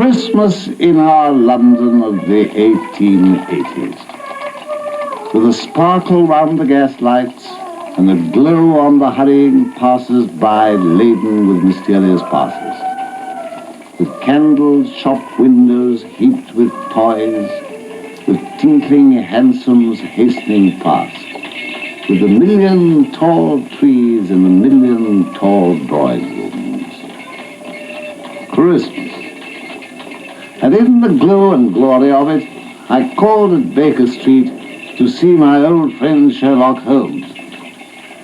Christmas in our London of the 1880s. With a sparkle round the gaslights and a glow on the hurrying passers-by laden with mysterious parcels. With candles, shop windows heaped with toys, with tinkling hansoms hastening past, with a million tall trees in a million tall drawing rooms. Christmas. And in the glow and glory of it, I called at Baker Street to see my old friend Sherlock Holmes.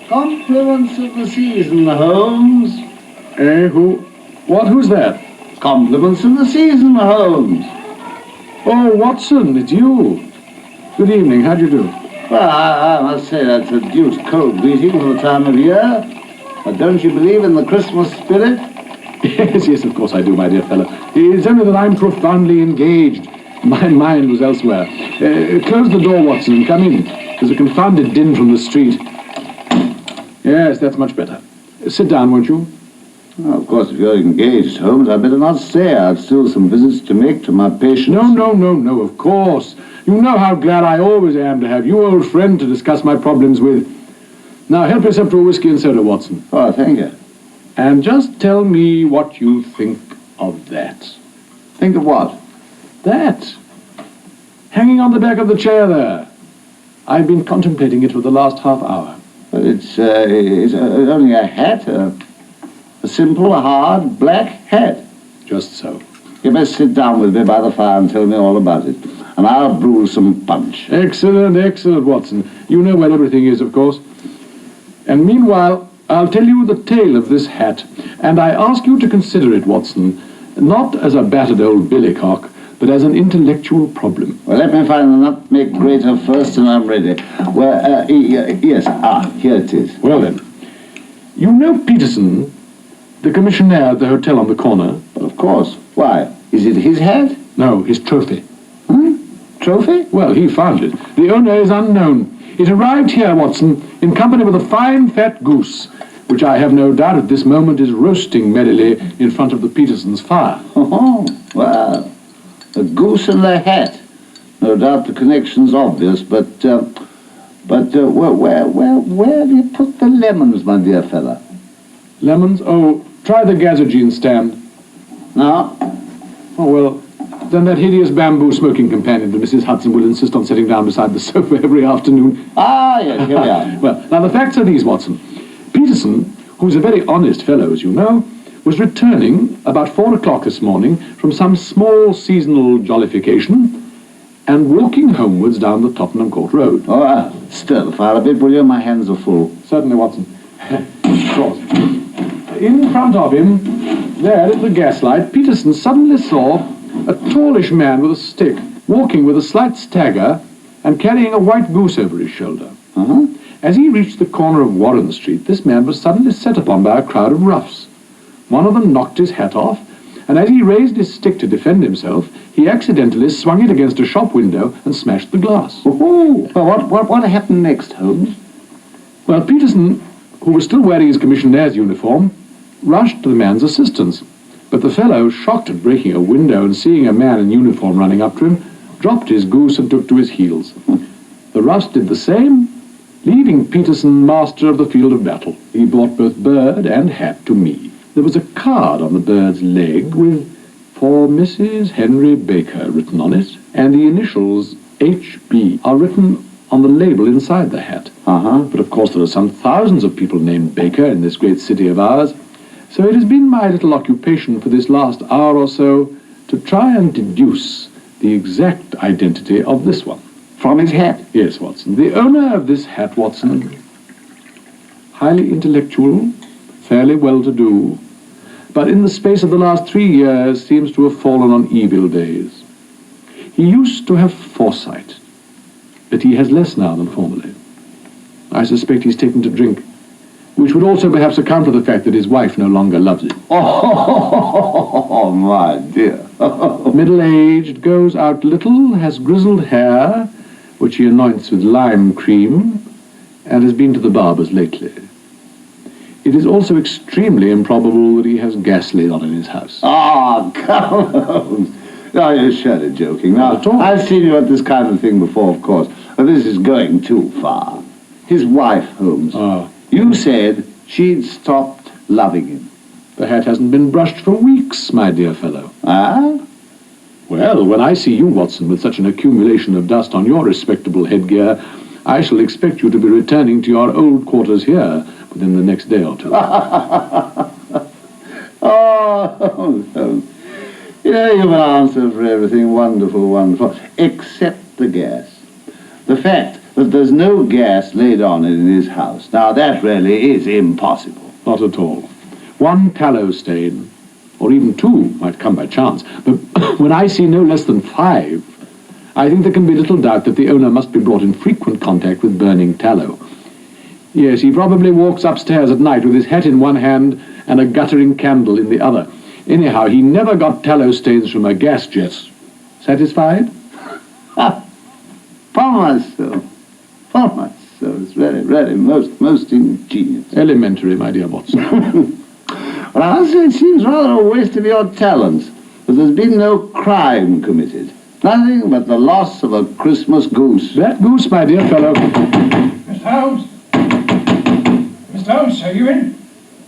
Compliments of the season, Holmes. Who's that? Compliments of the season, Holmes. Oh, Watson, it's you. Good evening, how do you do? Well, I must say that's a deuced cold greeting for the time of year. But don't you believe in the Christmas spirit? Yes, of course I do, my dear fellow. It's only that I'm profoundly engaged. My mind was elsewhere. Close the door, Watson, and come in. There's a confounded din from the street. Yes, that's much better. Sit down, won't you? Well, of course, if you're engaged, Holmes, I'd better not stay. I've still some visits to make to my patients. No, of course. You know how glad I always am to have you, old friend, to discuss my problems with. Now, help yourself to a whiskey and soda, Watson. Oh, thank you. And just tell me what you think of that. Think of what? That. Hanging on the back of the chair there. I've been contemplating it for the last half hour. It's only a hat, a simple, hard, black hat. Just so. You best sit down with me by the fire and tell me all about it. And I'll brew some punch. Excellent, Watson. You know where everything is, of course. And meanwhile, I'll tell you the tale of this hat, and I ask you to consider it, Watson, not as a battered old billycock, but as an intellectual problem. Well, let me find the nutmeg grater first, and I'm ready. Well, yes, here it is. Well then, you know Peterson, the commissionaire at the hotel on the corner? Well, of course. Why? Is it his hat? No, his trophy. Trophy? Well, he found it. The owner is unknown. It arrived here, Watson, in company with a fine fat goose, which I have no doubt at this moment is roasting merrily in front of the Petersons' fire. Oh, well, a goose and a hat. No doubt the connection's obvious, but where have you put the lemons, my dear fella? Lemons? Oh, try the gazogene stand. No? Oh, well, then that hideous bamboo smoking companion that Mrs. Hudson will insist on setting down beside the sofa every afternoon. Ah, yes, here we are. Well, now the facts are these, Watson. Peterson, who's a very honest fellow, as you know, was returning about 4 o'clock this morning from some small seasonal jollification and walking homewards down the Tottenham Court Road. Oh, still, fire a bit, will you? My hands are full. Certainly, Watson. Of course. In front of him, there at the gaslight, Peterson suddenly saw a tallish man with a stick, walking with a slight stagger and carrying a white goose over his shoulder. As he reached the corner of Warren Street, this man was suddenly set upon by a crowd of roughs. One of them knocked his hat off, and as he raised his stick to defend himself, he accidentally swung it against a shop window and smashed the glass. Oh, well, what happened next, Holmes? Well, Peterson, who was still wearing his commissionnaire's uniform, rushed to the man's assistance. But the fellow, shocked at breaking a window and seeing a man in uniform running up to him, dropped his goose and took to his heels. The roughs did the same, leaving Peterson master of the field of battle. He brought both bird and hat to me. There was a card on the bird's leg with "For Mrs. Henry Baker" written on it, and the initials H.B. are written on the label inside the hat. But of course there are some thousands of people named Baker in this great city of ours. So it has been my little occupation for this last hour or so to try and deduce the exact identity of this one. From his hat? Yes, Watson. The owner of this hat, Watson, highly intellectual, fairly well-to-do, but in the space of the last 3 years seems to have fallen on evil days. He used to have foresight, but he has less now than formerly. I suspect he's taken to drink, which would also perhaps account for the fact that his wife no longer loves him. Oh, my dear. Middle-aged, goes out little, has grizzled hair, which he anoints with lime cream, and has been to the barber's lately. It is also extremely improbable that he has gas laid on in his house. Ah, come on. No, you're surely joking. Now, Not at all. I've seen you at this kind of thing before, of course. But this is going too far. His wife, Holmes. Ah. You said she'd stopped loving him. The hat hasn't been brushed for weeks, my dear fellow. Ah? Well, when I see you, Watson, with such an accumulation of dust on your respectable headgear, I shall expect you to be returning to your old quarters here within the next day or two. Oh, Holmes. You know, you have an answer for everything. Wonderful, wonderful. Except the gas. The fact that there's no gas laid on it in his house. Now, that really is impossible. Not at all. One tallow stain, or even two, might come by chance. But when I see no less than 5, I think there can be little doubt that the owner must be brought in frequent contact with burning tallow. Yes, he probably walks upstairs at night with his hat in one hand and a guttering candle in the other. Anyhow, he never got tallow stains from a gas jet. Satisfied? Upon my soul. Upon my soul. It's really, really most ingenious. Elementary, my dear Watson. Well, I must say it seems rather a waste of your talents, but there's been no crime committed. Nothing but the loss of a Christmas goose. That goose, my dear fellow. Mr. Holmes? Mr. Holmes, are you in?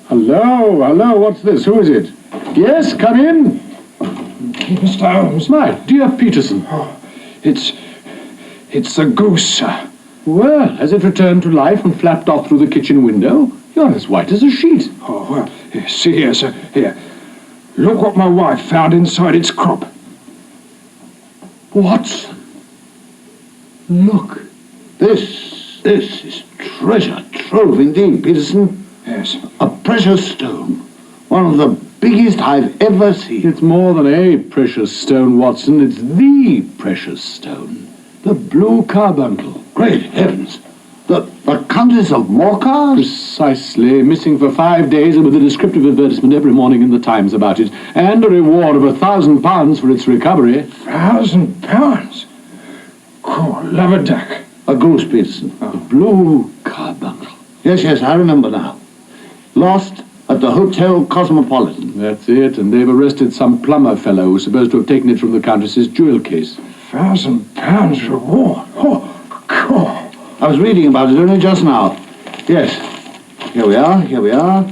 Hello, what's this? Who is it? Yes, come in. Mr. Holmes. My dear Peterson. Oh, it's the goose, sir. Well, has it returned to life and flapped off through the kitchen window? You're as white as a sheet. Oh, well, here, see here, sir. Here. Look what my wife found inside its crop. What? Look. This is treasure trove indeed, Peterson. Yes. A precious stone. One of the biggest I've ever seen. It's more than a precious stone, Watson. It's the precious stone. The blue carbuncle. Great heavens. The Countess of Morcar? Precisely. Missing for 5 days and with a descriptive advertisement every morning in the Times about it. And a reward of £1,000 for its recovery. £1,000? Oh, love a duck. A goose, Peterson. The blue carbuncle. Yes, I remember now. Lost at the Hotel Cosmopolitan. That's it, and they've arrested some plumber fellow who's supposed to have taken it from the Countess's jewel case. £1,000 reward? Oh, God. I was reading about it only just now. Yes. Here we are.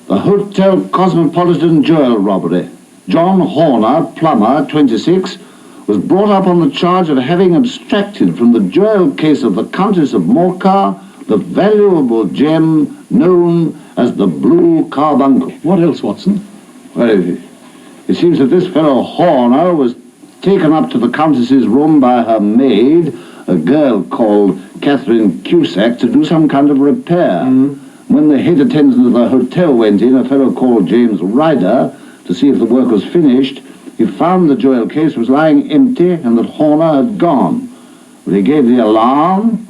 The Hotel Cosmopolitan jewel robbery. John Horner, plumber, 26, was brought up on the charge of having abstracted from the jewel case of the Countess of Morcar the valuable gem known as the blue carbuncle. What else, Watson? Well, it seems that this fellow Horner was taken up to the Countess's room by her maid, a girl called Catherine Cusack, to do some kind of repair. When the head attendant of the hotel went in, a fellow called James Ryder, to see if the work was finished, he found the jewel case was lying empty and that Horner had gone. But he gave the alarm,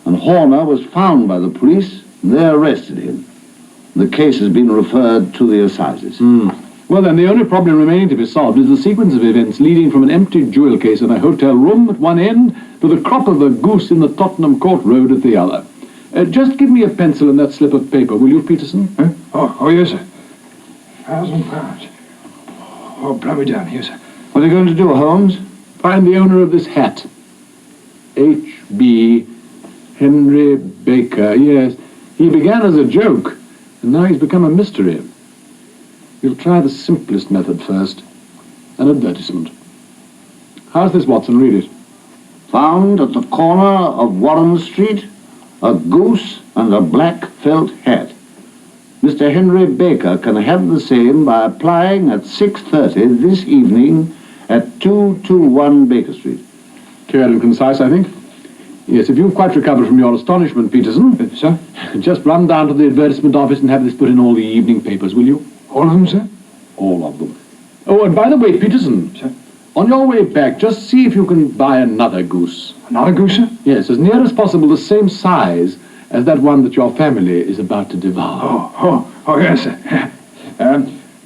and Horner was found by the police, and they arrested him. The case has been referred to the assizes. Well, then, the only problem remaining to be solved is the sequence of events leading from an empty jewel case in a hotel room at one end to the crop of a goose in the Tottenham Court Road at the other. Just give me a pencil and that slip of paper, will you, Peterson? Huh? Oh, yes, sir. £1,000. Oh, blow me down, here, sir. What are you going to do, Holmes? Find the owner of this hat. H.B. Henry Baker. Yes, he began as a joke, and now he's become a mystery. We'll try the simplest method first. An advertisement. How's this, Watson? Read it. Found at the corner of Warren Street, a goose and a black felt hat. Mr. Henry Baker can have the same by applying at 6:30 this evening at 221 Baker Street. Clear and concise, I think. Yes, if you've quite recovered from your astonishment, Peterson, Sir? just run down to the advertisement office and have this put in all the evening papers, will you? All of them, sir? All of them. Oh, and by the way, Peterson, Sir? on your way back, just see if you can buy another goose. Another goose, sir? Yes, as near as possible the same size as that one that your family is about to devour. Oh, yes, sir.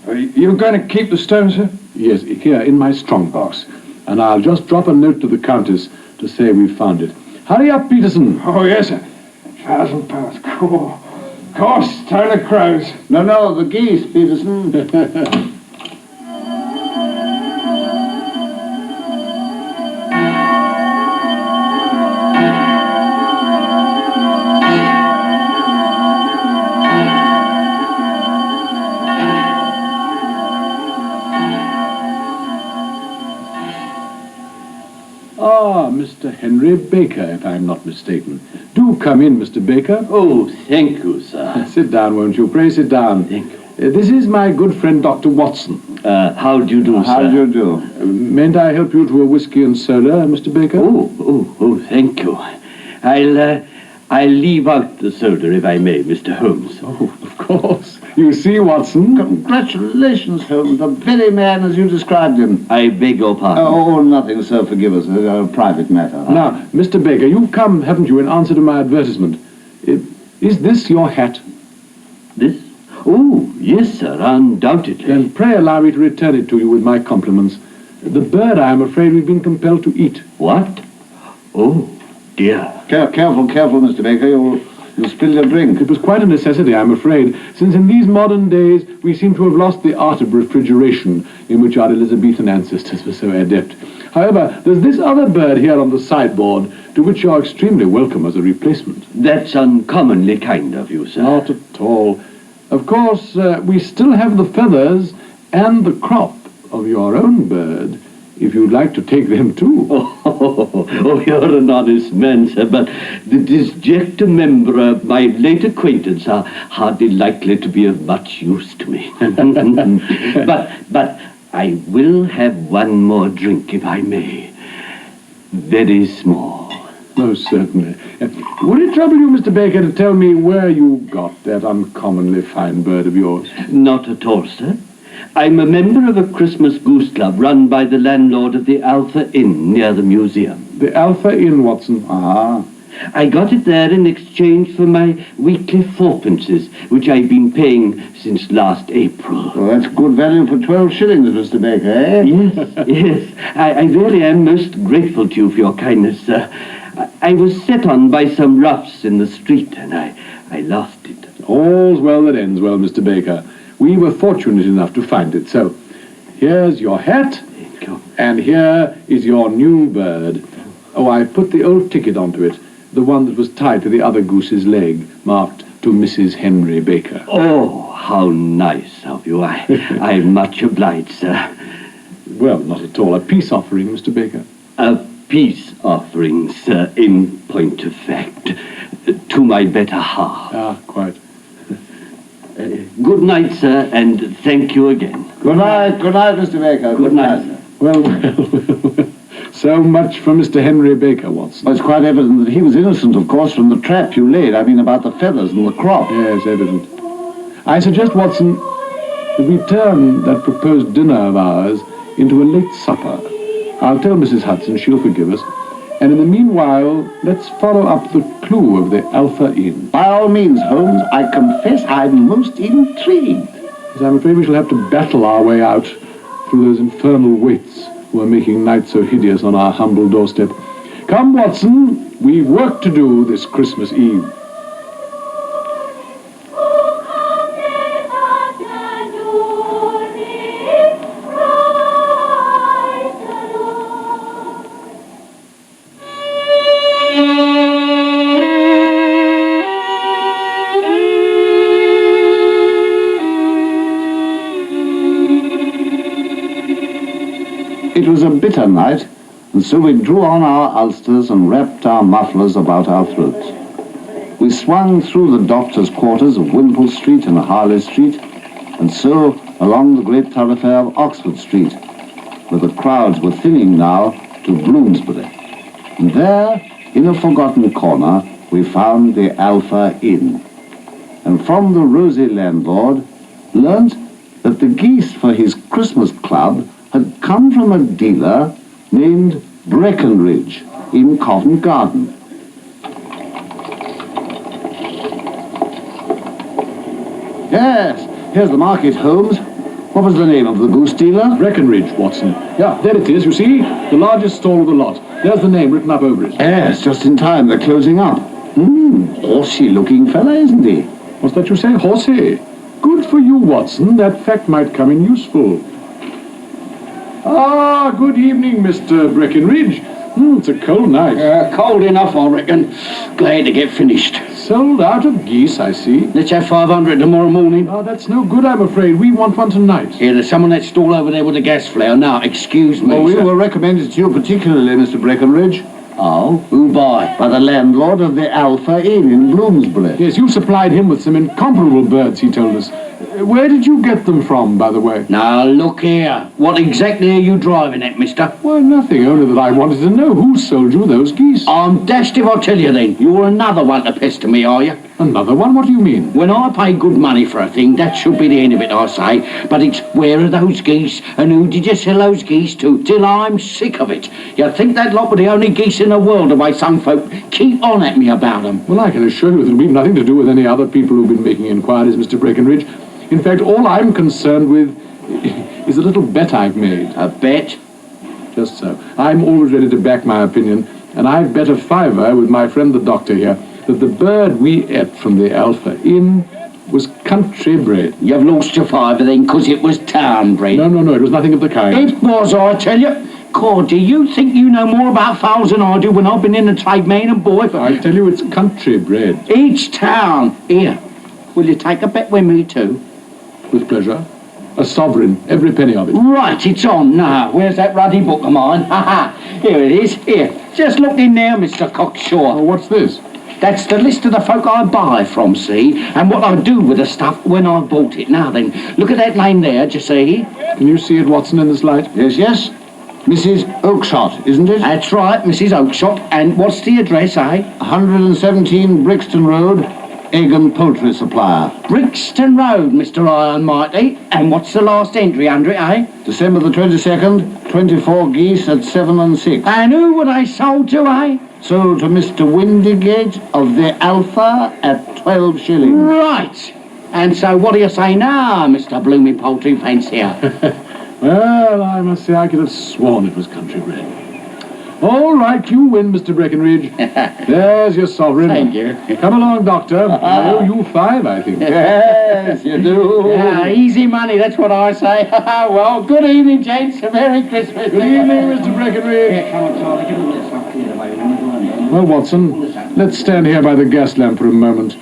Are you going to keep the stone, sir? Yes, here in my strong box. And I'll just drop a note to the Countess to say we've found it. Hurry up, Peterson. Oh, yes, sir. £1,000. Oh, course, town of crows. No, the geese, Peterson. Ah, Mr. Henry Baker, if I'm not mistaken. Do come in, Mr. Baker. Oh, thank you, sir. Sit down, won't you? Pray sit down. Thank you. This is my good friend, Dr. Watson. How do you do, sir? How do you do? Mayn't I help you to a whiskey and soda, Mr. Baker? Oh, thank you. I'll leave out the soda, if I may, Mr. Holmes. Oh, of course. You see, Watson. Congratulations, Holmes. The very man as you described him. I beg your pardon. Oh, nothing, sir. Forgive us. A private matter. Now, Mr. Baker, you've come, haven't you, in answer to my advertisement. Is this your hat? This? Oh, yes, sir, undoubtedly. Then pray allow me to return it to you with my compliments. The bird, I am afraid, we've been compelled to eat. What? Oh, dear. Careful, Mr. Baker. You'll spill your drink. It was quite a necessity, I'm afraid, since in these modern days we seem to have lost the art of refrigeration in which our Elizabethan ancestors were so adept. However, there's this other bird here on the sideboard, to which you're extremely welcome as a replacement. That's uncommonly kind of you, sir. Not at all. Of course, we still have the feathers and the crop of your own bird, if you'd like to take them too. Oh, you're an honest man, sir, but the disjecta membra of my late acquaintance are hardly likely to be of much use to me. but I will have one more drink, if I may. Very small. Most certainly. Would it trouble you, Mr. Baker, to tell me where you got that uncommonly fine bird of yours? Not at all, sir. I'm a member of a Christmas goose club run by the landlord of the Alpha Inn near the museum. The Alpha Inn, Watson. Ah. I got it there in exchange for my weekly fourpences, which I've been paying since last April. Well, that's good value for 12 shillings, Mr. Baker, eh? Yes. I really am most grateful to you for your kindness, sir. I was set on by some roughs in the street, and I lost it. All's well that ends well, Mr. Baker. We were fortunate enough to find it, so here's your hat, Thank you. and here is your new bird. Oh, I put the old ticket onto it, the one that was tied to the other goose's leg, marked to Mrs. Henry Baker. Oh, how nice of you. I'm much obliged, sir. Well, not at all. A peace offering, Mr. Baker. A peace offering, sir, in point of fact, to my better half. Ah, quite. Good night, sir, and thank you again. Good night, Mr. Baker. Good night, sir. Well. So much for Mr. Henry Baker, Watson. Well, it's quite evident that he was innocent, of course, from the trap you laid. I mean, about the feathers and the crop. Yes, evident. I suggest, Watson, that we turn that proposed dinner of ours into a late supper. I'll tell Mrs. Hudson she'll forgive us. And in the meanwhile, let's follow up the clue of the Alpha Inn. By all means, Holmes, I confess I'm most intrigued. As I'm afraid we shall have to battle our way out through those infernal waits who are making night so hideous on our humble doorstep. Come, Watson, we've work to do this Christmas Eve. It was a bitter night, and so we drew on our ulsters and wrapped our mufflers about our throats. We swung through the doctor's quarters of Wimpole Street and Harley Street, and so along the great thoroughfare of Oxford Street, where the crowds were thinning now to Bloomsbury. And there, in a forgotten corner, we found the Alpha Inn, and from the rosy landlord learnt that the geese for his Christmas club had come from a dealer named Breckenridge in Covent Garden. Yes, here's the market, Holmes. What was the name of the goose dealer? Breckenridge, Watson. Yeah, there it is, you see? The largest stall of the lot. There's the name written up over it. Yes, just in time. They're closing up. Horsey-looking fella, isn't he? What's that you say? Horsey. Good for you, Watson. That fact might come in useful. Ah, good evening, Mr. Breckenridge. It's a cold night. Cold enough, I reckon. Glad to get finished. Sold out of geese, I see. Let's have 500 tomorrow morning. Oh, that's no good, I'm afraid. We want one tonight. Here, there's someone that stall over there with a gas flare. Now, excuse me, Well, we sir. were recommended to you particularly, Mr. Breckenridge, Oh, who by? by the landlord of the Alpha Inn in Bloomsbury. Yes, you supplied him with some incomparable birds, he told us. Where did you get them from, by the way? Now, look here. What exactly are you driving at, mister? Well, nothing, only that I wanted to know who sold you those geese. I'm dashed if I tell you then. You're another one to pester me, are you? Another one? What do you mean? When I pay good money for a thing, that should be the end of it, I say. But it's where are those geese, and who did you sell those geese to, till I'm sick of it. You'd think that lot were the only geese in the world, the way some folk keep on at me about them. Well, I can assure you it'll be nothing to do with any other people who've been making inquiries, Mr. Breckenridge. In fact, all I'm concerned with is a little bet I've made. A bet? Just so. I'm always ready to back my opinion, and I've bet a fiver with my friend the doctor here that the bird we ate from the Alpha Inn was country bred. You've lost your fiver then, 'cause it was town bred. No, it was nothing of the kind. It was, I tell you. God, do you think you know more about fowls than I do when I've been in the trade, man and boy? I tell you, it's country bred. Each town. Here, will you take a bet with me too? With pleasure. A sovereign, every penny of it. Right, it's on now. Where's that ruddy book of mine? Ha ha. Here it is. Here. Just look in there, Mr. Cockshaw. Oh, what's this? That's the list of the folk I buy from, see? And what I do with the stuff when I bought it. Now then, look at that name there, do you see? Can you see it, Watson, in this light? Yes. Mrs. Oakshott, isn't it? That's right, Mrs. Oakshott. And what's the address, eh? 117 Brixton Road, Egg and Poultry Supplier. Brixton Road, Mr. Ironmighty. And what's the last entry under it, eh? December the 22nd, 24 geese at 7 and 6. And who were they sold to, eh? Sold to Mr. Windigate of the Alpha at 12 shillings. Right. And so what do you say now, Mr. Blooming Poultry Fancier? Well, I must say I could have sworn it was country bred. All right, you win, Mr. Breckenridge. There's your sovereign. Thank you. Come along, Doctor. I owe you 5, I think. Yes, you do. Yeah, easy money, that's what I say. Well, good evening, gents. Merry Christmas. Good evening, Mr. Breckenridge. Come on, Charlie, give me this up here. Well, Watson, let's stand here by the gas lamp for a moment.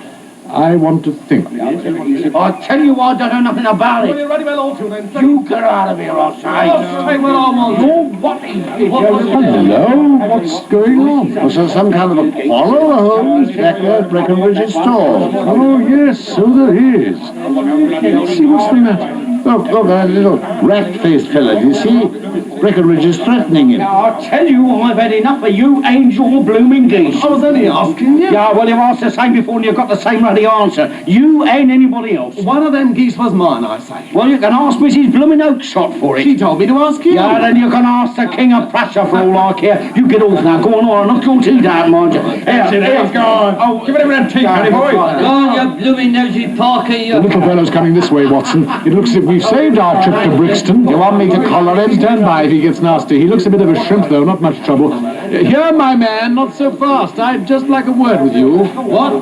I want to think. I tell you, I don't know nothing about it. ready, my lord, till then. You get out of here, I say. Say what I want. You're what is it? Hello? What's going on? Was there some kind of a quarrel, Holmes, back there at Breckenridge's store? Oh, yes, so there is. Let's see what's the matter. Look, that little rat-faced fella, do you see? Breckenridge is threatening him. Now, I tell you, I've had enough of you angel blooming geese. I was only asking you. Yeah, well, you asked the same before and you got the same ruddy answer. You and anybody else. One of them geese was mine, I say. Well, you can ask Mrs. Blooming Oakshott for it. She told me to ask you. Yeah, then you can ask the King of Prussia for all I care. You get off now. Go on, or I'll knock your teeth out, mind you. Here, go on. Oh, Give it a red tea, honey boy. Go on, you blooming nosy Parker, The you. little fellow's coming this way, Watson. It looks as if we've saved our trip to Brixton. You want me to collar him? Stand by if he gets nasty. He looks a bit of a shrimp, though, not much trouble. Here, my man, not so fast. I'd just like a word with you. What?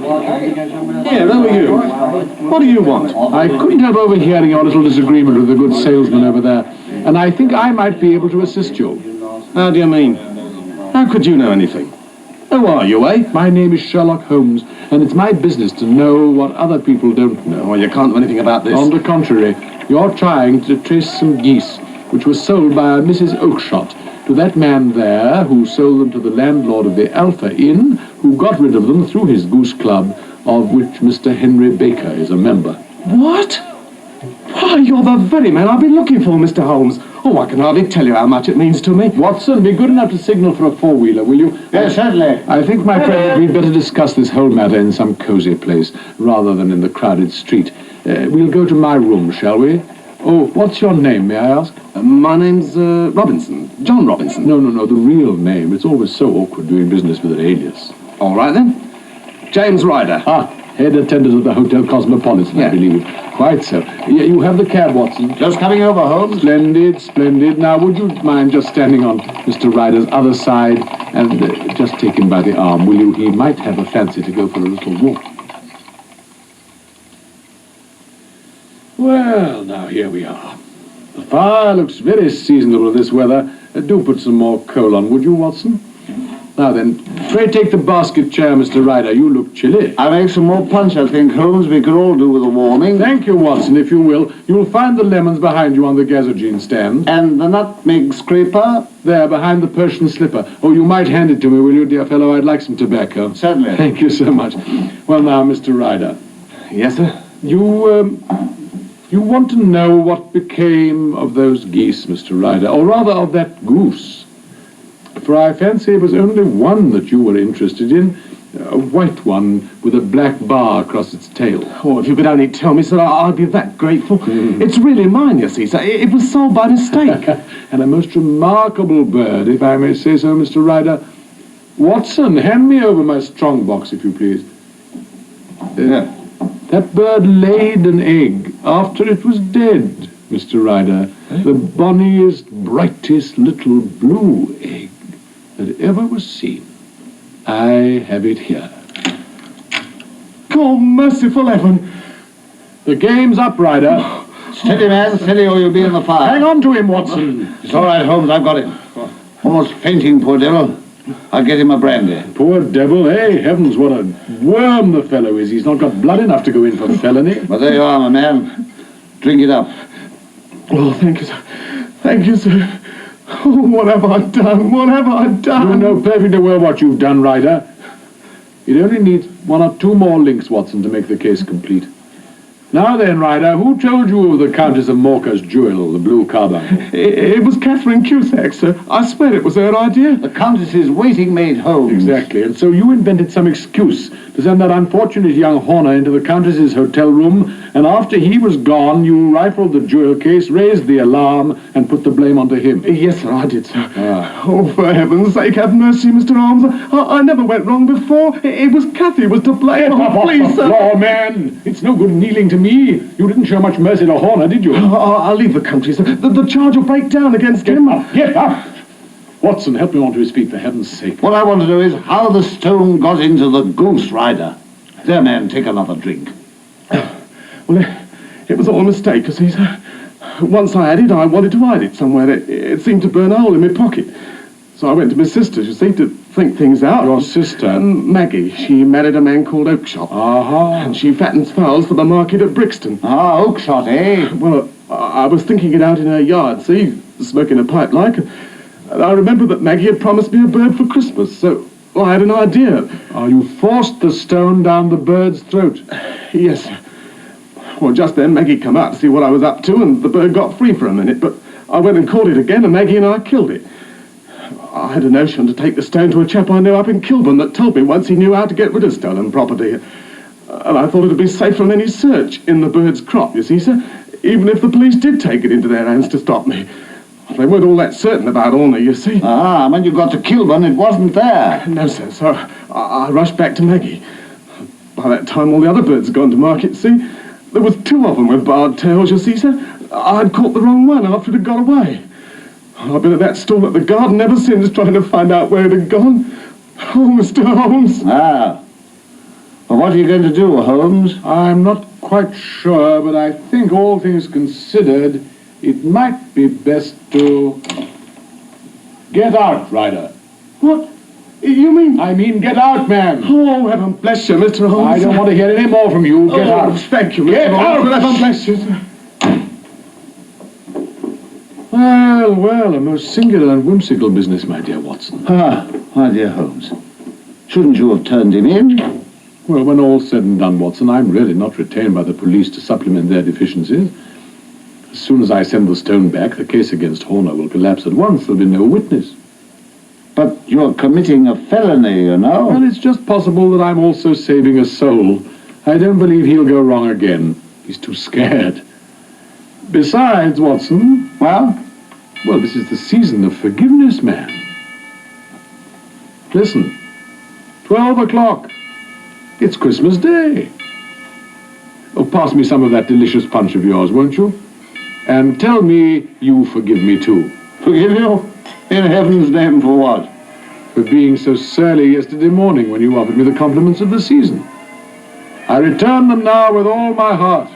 Here, who are you? What do you want? I couldn't help overhearing your little disagreement with the good salesman over there, and I think I might be able to assist you. How do you mean? How could you know anything? Who are you, eh? My name is Sherlock Holmes, and it's my business to know what other people don't know. Well, you can't do anything about this. On the contrary, you're trying to trace some geese, which were sold by a Mrs. Oakshott to that man there who sold them to the landlord of the Alpha Inn, who got rid of them through his goose club, of which Mr. Henry Baker is a member. What? Why, you're the very man I've been looking for, Mr. Holmes. Oh, I can hardly tell you how much it means to me. Watson, be good enough to signal for a four-wheeler, will you? Yes, certainly. I think, my friend, we'd better discuss this whole matter in some cosy place, rather than in the crowded street. We'll go to my room, shall we? Oh, what's your name, may I ask? My name's Robinson. John Robinson. No, the real name. It's always so awkward doing business with an alias. All right, then. James Ryder. Ah, head attendant of the Hotel Cosmopolitan, I believe. Quite so. Yeah, you have the cab, Watson. Just coming over, Holmes. Splendid, splendid. Now, would you mind just standing on Mr. Ryder's other side and just take him by the arm, will you? He might have a fancy to go for a little walk. Well, now here we are. The fire looks very seasonable in this weather. Do put some more coal on, would you, Watson? Now then, pray take the basket chair, Mr. Ryder. You look chilly. I'll make some more punch, I think, Holmes. We could all do with a warming. Thank you, Watson, if you will. You'll find the lemons behind you on the gazogene stand. And the nutmeg scraper? There, behind the Persian slipper. Oh, you might hand it to me, will you, dear fellow? I'd like some tobacco. Certainly. Thank you so much. Well, now, Mr. Ryder. Yes, sir? You want to know what became of those geese, Mr. Ryder, or rather of that goose. For I fancy it was only one that you were interested in, a white one with a black bar across its tail. Oh, if you could only tell me, sir, I'd be that grateful. It's really mine, you see, sir. It was sold by mistake. And a most remarkable bird, if I may say so, Mr. Ryder. Watson, hand me over my strong box, if you please. That bird laid an egg after it was dead, Mr. Ryder. The bonniest, brightest little blue egg that ever was seen. I have it here. God, merciful heaven. The game's up, Ryder. Steady, man, steady, or you'll be in the fire. Hang on to him, Watson. It's all right, Holmes, I've got him. Almost fainting, poor devil. I'll get him a brandy. Poor devil, eh? Heavens, what a worm the fellow is. He's not got blood enough to go in for felony. But there you are, my man. Drink it up. Oh, thank you, sir. Thank you, sir. Oh, what have I done? What have I done? You know perfectly well what you've done, Ryder. It only needs one or two more links, Watson, to make the case complete. Now then, Ryder, who told you of the Countess of Morca's jewel, the blue carbuncle? It was Catherine Cusack, sir. I swear it was her idea. The Countess's waiting maid, Holmes. Exactly, and so you invented some excuse to send that unfortunate young Horner into the Countess's hotel room, and after he was gone, you rifled the jewel case, raised the alarm, and put the blame onto him. Yes, sir, I did, sir. Ah. Oh, for heaven's sake, have mercy, Mr. Holmes. I never went wrong before. It was Cathy was to blame. Oh, please, sir. Oh, man, it's no good kneeling to me. You didn't show much mercy to Horner, did you? I'll leave the country, sir. The charge will break down against him. Get up! Watson, help him onto his feet, for heaven's sake. What I want to know is how the stone got into the goose, Ryder. There, man, take another drink. Well, it was all a mistake, you see, sir. Once I had it, I wanted to hide it somewhere. It seemed to burn a hole in my pocket. So I went to my sister's, you see, to think things out. Your sister? Maggie. She married a man called Oakshott. Uh-huh. And she fattens fowls for the market at Brixton. Ah, Oakshott, eh? Well, I was thinking it out in her yard, see, smoking a pipe like. And I remember that Maggie had promised me a bird for Christmas, so I had an idea. Oh, you forced the stone down the bird's throat? Yes, sir. Well, just then Maggie come out to see what I was up to, and the bird got free for a minute, but I went and caught it again, and Maggie and I killed it. I had a notion to take the stone to a chap I knew up in Kilburn that told me once he knew how to get rid of stolen property. And I thought it'd be safe from any search in the bird's crop, you see, sir, even if the police did take it into their hands to stop me. They weren't all that certain about Horner, you see. Ah, when you got to Kilburn, it wasn't there. No, sir, so I rushed back to Maggie. By that time, all the other birds had gone to market, see? There was two of them with barred tails, you see, sir. I'd caught the wrong one after it had got away. I've been at that stall at the garden ever since, trying to find out where it had gone. Oh, Mr. Holmes. Ah. Well, what are you going to do, Holmes? I'm not quite sure, but I think all things considered, it might be best to get out, Ryder. What? You mean? I mean, get out, man. Oh, heaven bless you, Mr. Holmes. I don't want to hear any more from you. Get out. Thank you, Mr. Get Holmes. out. Heaven bless you, sir. Well, a most singular and whimsical business, my dear Watson. Ah, my dear Holmes. Shouldn't you have turned him in? Well, when all's said and done, Watson, I'm really not retained by the police to supplement their deficiencies. As soon as I send the stone back, the case against Horner will collapse at once. There'll be no witness. But you're committing a felony, you know. Well, it's just possible that I'm also saving a soul. I don't believe he'll go wrong again. He's too scared. Besides, Watson... Well, this is the season of forgiveness, man. Listen. 12 o'clock. It's Christmas Day. Oh, pass me some of that delicious punch of yours, won't you? And tell me you forgive me, too. Forgive you? In heaven's name, for what? For being so surly yesterday morning when you offered me the compliments of the season. I return them now with all my heart.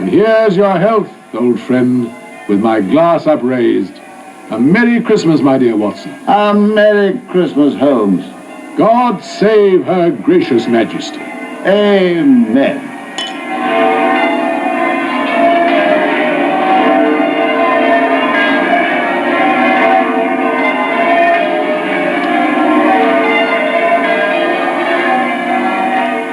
And here's your health, old friend, with my glass upraised. A Merry Christmas, my dear Watson. A Merry Christmas, Holmes. God save her gracious majesty. Amen.